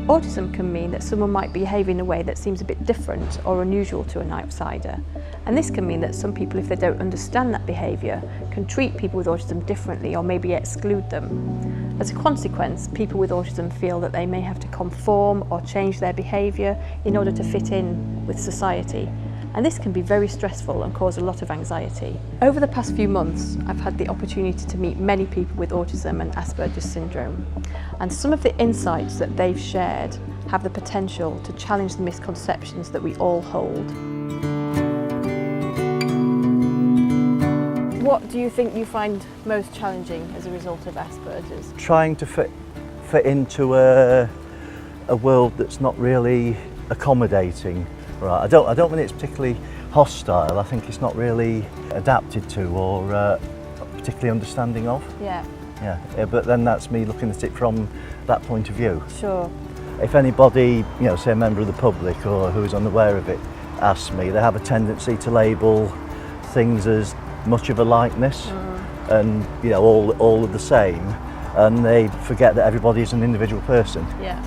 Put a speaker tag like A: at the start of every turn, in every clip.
A: Autism can mean that someone might behave in a way that seems a bit different or unusual to an outsider. And this can mean that some people, if they don't understand that behaviour, can treat people with autism differently or maybe exclude them. As a consequence, people with autism feel that they may have to conform or change their behaviour in order to fit in with society. And this can be very stressful and cause a lot of anxiety. Over the past few months, I've had the opportunity to meet many people with autism and Asperger's syndrome. And some of the insights that they've shared have the potential to challenge the misconceptions that we all hold. What do you think you find most challenging as a result of Asperger's?
B: Trying to fit into a world that's not really accommodating. Right, I don't mean it's particularly hostile. I think it's not really adapted to or particularly understanding of.
A: Yeah.
B: Yeah, but then that's me looking at it from that point of view.
A: Sure.
B: If anybody, say a member of the public or who is unaware of it, asks me, they have a tendency to label things as much of a likeness and all of the same, and they forget that everybody is an individual person.
A: Yeah.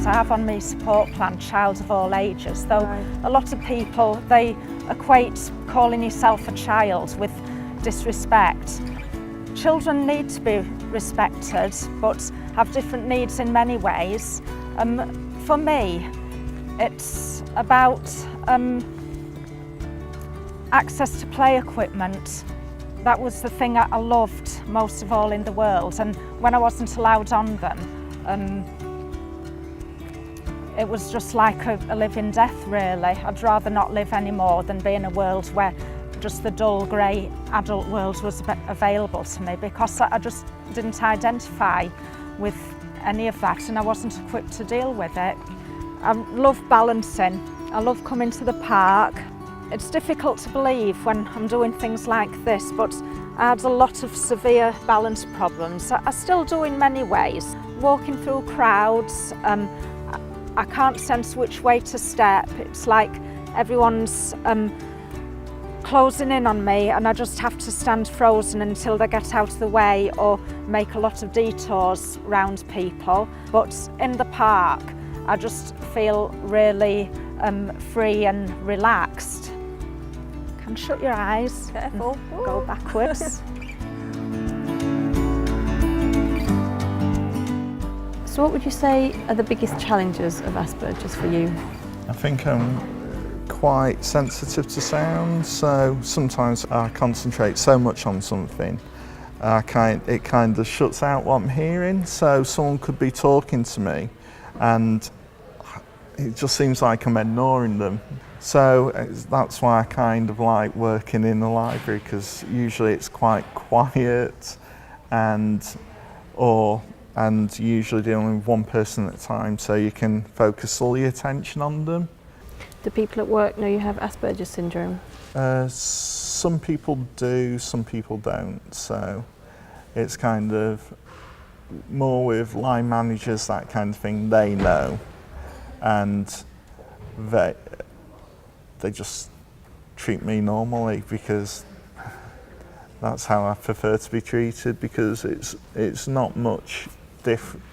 C: I have on my support plan child of all ages, though a lot of people, they equate calling yourself a child with disrespect. Children need to be respected but have different needs in many ways. For me, it's about access to play equipment. That was the thing I loved most of all in the world, and when I wasn't allowed on them, it was just like a living death, really. I'd rather not live anymore than be in a world where just the dull, grey adult world was available to me, because I just didn't identify with any of that and I wasn't equipped to deal with it. I love balancing. I love coming to the park. It's difficult to believe when I'm doing things like this, but I had a lot of severe balance problems. I still do in many ways. Walking through crowds, I can't sense which way to step. It's like everyone's closing in on me and I just have to stand frozen until they get out of the way or make a lot of detours round people. But in the park, I just feel really free and relaxed. You can shut your eyes.
A: Careful.
C: Go backwards.
A: So what would you say are the biggest challenges of Asperger's for you?
D: I think I'm quite sensitive to sound, so sometimes I concentrate so much on something, it kind of shuts out what I'm hearing. So someone could be talking to me and it just seems like I'm ignoring them. So that's why I kind of like working in the library, because usually it's quite quiet and usually dealing with one person at a time, so you can focus all your attention on them.
A: Do people at work know you have Asperger's syndrome?
D: Some people do, some people don't, so it's kind of more with line managers, that kind of thing. They know, and they just treat me normally because that's how I prefer to be treated, because it's not much different.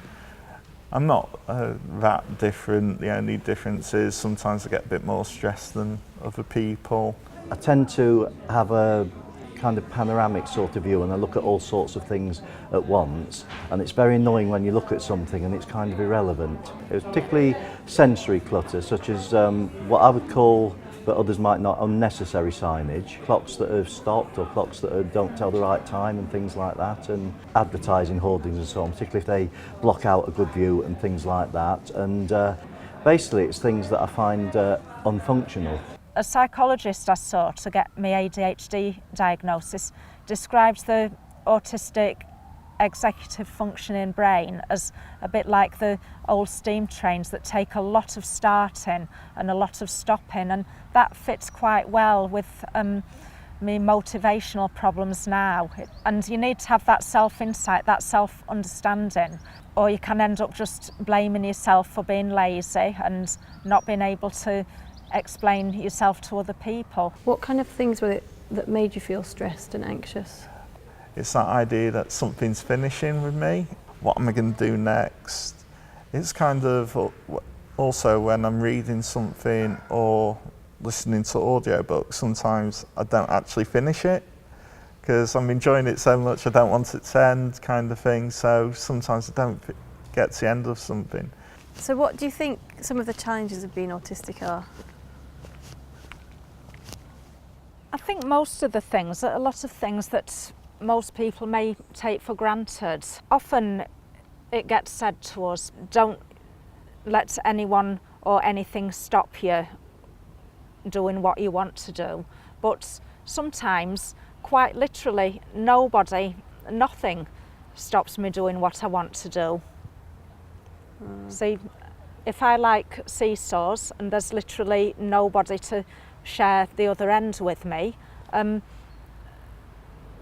D: I'm not that different. The only difference is sometimes I get a bit more stressed than other people.
B: I tend to have a kind of panoramic sort of view and I look at all sorts of things at once, and it's very annoying when you look at something and it's kind of irrelevant. It was particularly sensory clutter, such as what I would call, but others might not, unnecessary signage, clocks that have stopped or clocks that don't tell the right time and things like that, and advertising hoardings and so on, particularly if they block out a good view and things like that. And basically it's things that I find unfunctional.
C: A psychologist I saw to get my ADHD diagnosis described the autistic executive functioning brain as a bit like the old steam trains that take a lot of starting and a lot of stopping, and that fits quite well with me motivational problems now. And you need to have that self-insight, that self-understanding, or you can end up just blaming yourself for being lazy and not being able to explain yourself to other people.
A: What kind of things were it that made you feel stressed and anxious?
D: It's that idea that something's finishing with me. What am I going to do next? It's kind of also when I'm reading something or listening to audiobooks, sometimes I don't actually finish it because I'm enjoying it so much I don't want it to end, kind of thing. So sometimes I don't get to the end of something.
A: So what do you think some of the challenges of being autistic are?
C: I think most of the things, a lot of things that most people may take for granted, often it gets said to us, don't let anyone or anything stop you doing what you want to do. But sometimes, quite literally, nothing stops me doing what I want to do. See, if I like seesaws and there's literally nobody to share the other end with me,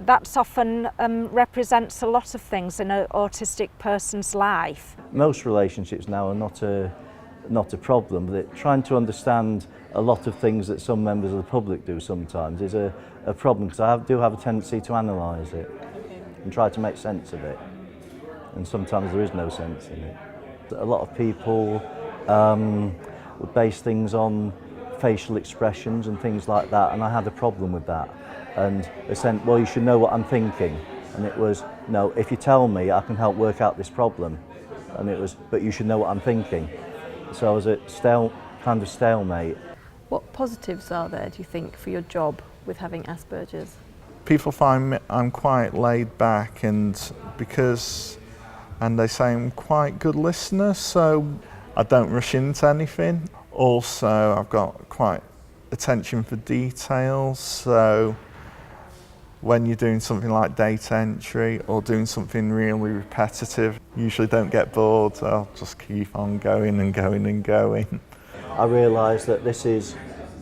C: that often represents a lot of things in an autistic person's life.
B: Most relationships now are not a problem, but trying to understand a lot of things that some members of the public do sometimes is a problem, because I do have a tendency to analyse it and try to make sense of it, and sometimes there is no sense in it. A lot of people would base things on facial expressions and things like that, and I had a problem with that. And they said, well, you should know what I'm thinking. And it was, no, if you tell me, I can help work out this problem. And it was, but you should know what I'm thinking. So I was at kind of stalemate.
A: What positives are there, do you think, for your job with having Asperger's?
D: People find me, I'm quite laid back, and they say I'm quite a good listener, so I don't rush into anything. Also, I've got quite attention for details, so when you're doing something like data entry or doing something really repetitive, usually don't get bored. I'll just keep on going and going and going.
B: I realised that this is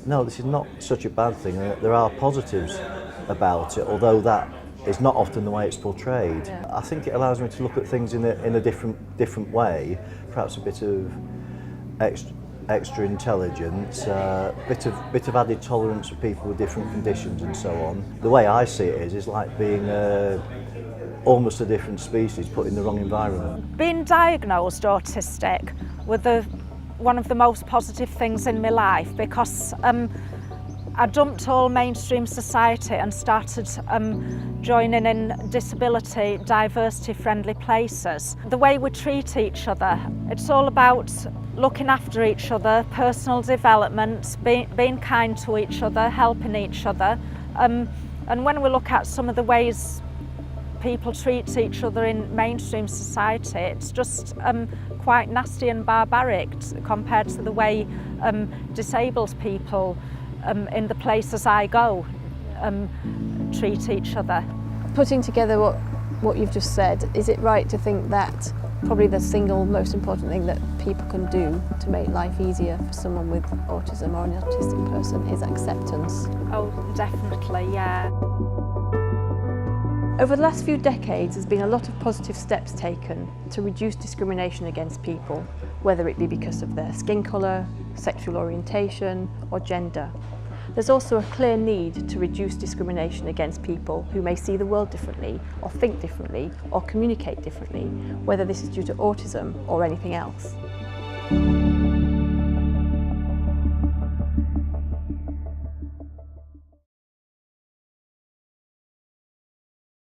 B: not such a bad thing. There are positives about it, although that is not often the way it's portrayed.
A: Yeah.
B: I think it allows me to look at things in a different way, perhaps a bit of extra intelligence, bit of added tolerance for people with different conditions and so on. The way I see it is like being almost a different species put in the wrong environment.
C: Being diagnosed autistic was one of the most positive things in my life, because I dumped all mainstream society and started joining in disability, diversity friendly places. The way we treat each other, it's all about looking after each other, personal development, being kind to each other, helping each other. And when we look at some of the ways people treat each other in mainstream society, it's just quite nasty and barbaric compared to the way disabled people in the places I go treat each other.
A: Putting together what you've just said, is it right to think that probably the single most important thing that people can do to make life easier for someone with autism or an autistic person is acceptance?
C: Oh, definitely, yeah.
A: Over the last few decades, there's been a lot of positive steps taken to reduce discrimination against people, whether it be because of their skin colour, sexual orientation or gender. There's also a clear need to reduce discrimination against people who may see the world differently or think differently or communicate differently, whether this is due to autism or anything else.